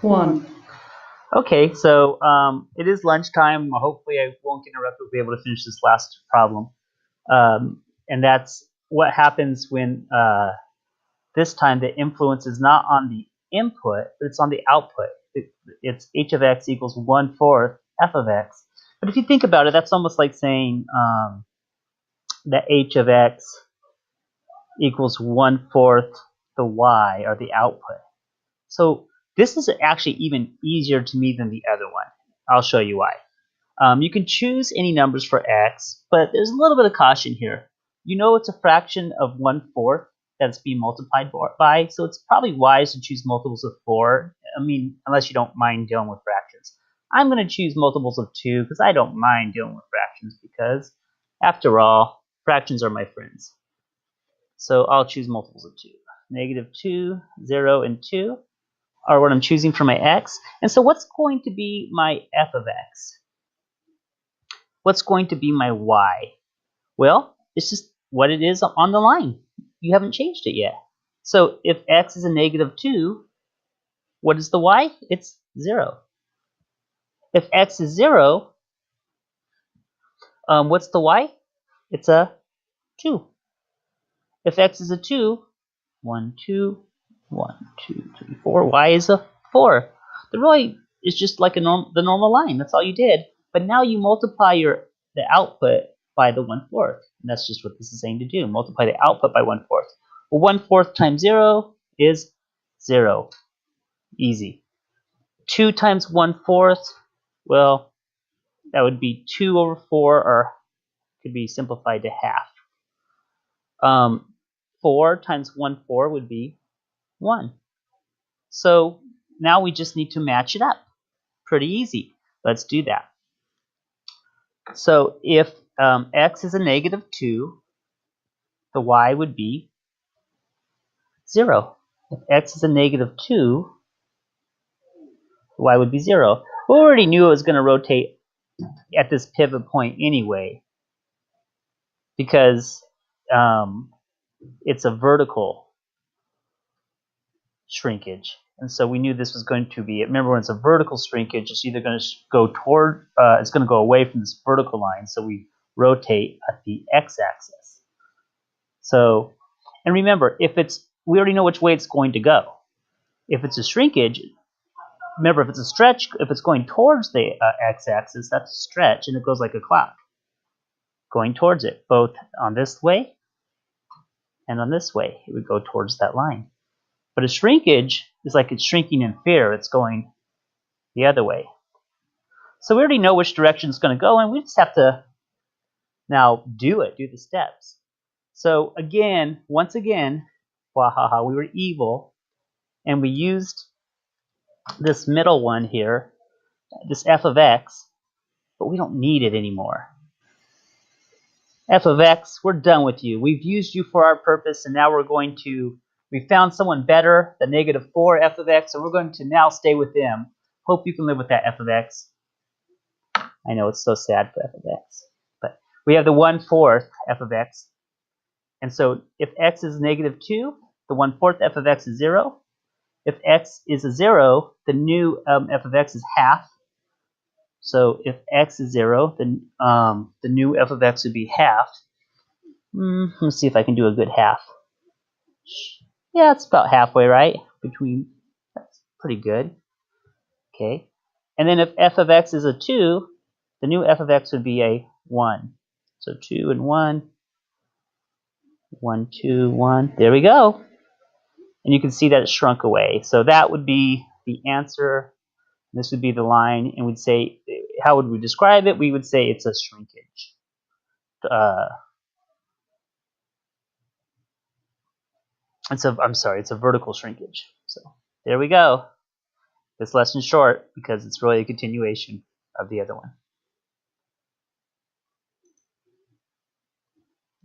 1. Okay, so it is lunchtime. Hopefully I won't get interrupted. We'll be able to finish this last problem. And that's what happens when this time the influence is not on the input, but it's on the output. It's h of x equals 1/4 f of x. But if you think about it, that's almost like saying that h of x equals 1/4 the y, or the output. So this is actually even easier to me than the other one. I'll show you why. You can choose any numbers for x, but there's a little bit of caution here. You know it's a fraction of 1/4 that's being multiplied by, so it's probably wise to choose multiples of 4. I mean, unless you don't mind dealing with fractions. I'm going to choose multiples of 2 because I don't mind dealing with fractions because, after all, fractions are my friends. So I'll choose multiples of 2. -2, 0, and 2 are what I'm choosing for my x. And so what's going to be my f of x? What's going to be my y? Well, it's just what it is on the line. You haven't changed it yet. So if x is a -2, what is the y? It's 0. If x is 0, what's the y? It's a 2. If x is a 2, 1, 2, 1, 2, 3, 4, y is a 4. The y is just like the normal line. That's all you did. But now you multiply the output by the 1/4. And that's just what this is saying to do. Multiply the output by 1/4. Well, 1/4 times 0 is 0. Easy. 2 times 1/4, well, that would be 2 over 4, or could be simplified to half. 4 times 1/4 would be 1. So now we just need to match it up. Pretty easy. Let's do that. So if x is a -2, the y would be 0. If x is a -2, the y would be 0. We already knew it was going to rotate at this pivot point anyway, because it's a vertical shrinkage. And so we knew this was going to be, remember when it's a vertical shrinkage, it's either going to go toward, it's going to go away from this vertical line, so we rotate at the x-axis. So, and remember, we already know which way it's going to go. If it's a shrinkage, remember, if it's a stretch, if it's going towards the x-axis, that's a stretch, and it goes like a clock, going towards it, both on this way and on this way. It would go towards that line. But a shrinkage is like it's shrinking in fear. It's going the other way. So we already know which direction it's going to go, and we just have to now do the steps. So again, once again, wahaha, we were evil, and we used this middle one here, this f of x, but we don't need it anymore. F of x, we're done with you. We've used you for our purpose, and now we found someone better, the -4 f of x, and we're going to now stay with them. Hope you can live with that f of x. I know it's so sad for f of x. But we have the 1/4 f of x. And so if x is -2, the 1/4 f of x is 0. If x is a 0, the new f of x is half. So if x is 0, then the new f of x would be half. Let's see if I can do a good half. Yeah, it's about halfway, right? That's pretty good. Okay. And then if f of x is a 2, the new f of x would be a 1. So 2 and 1. 1, 2, 1. There we go. And you can see that it shrunk away. So that would be the answer. This would be the line. And we'd say, how would we describe it? We would say it's a shrinkage. It's a vertical shrinkage. So there we go. This lesson's short because it's really a continuation of the other one.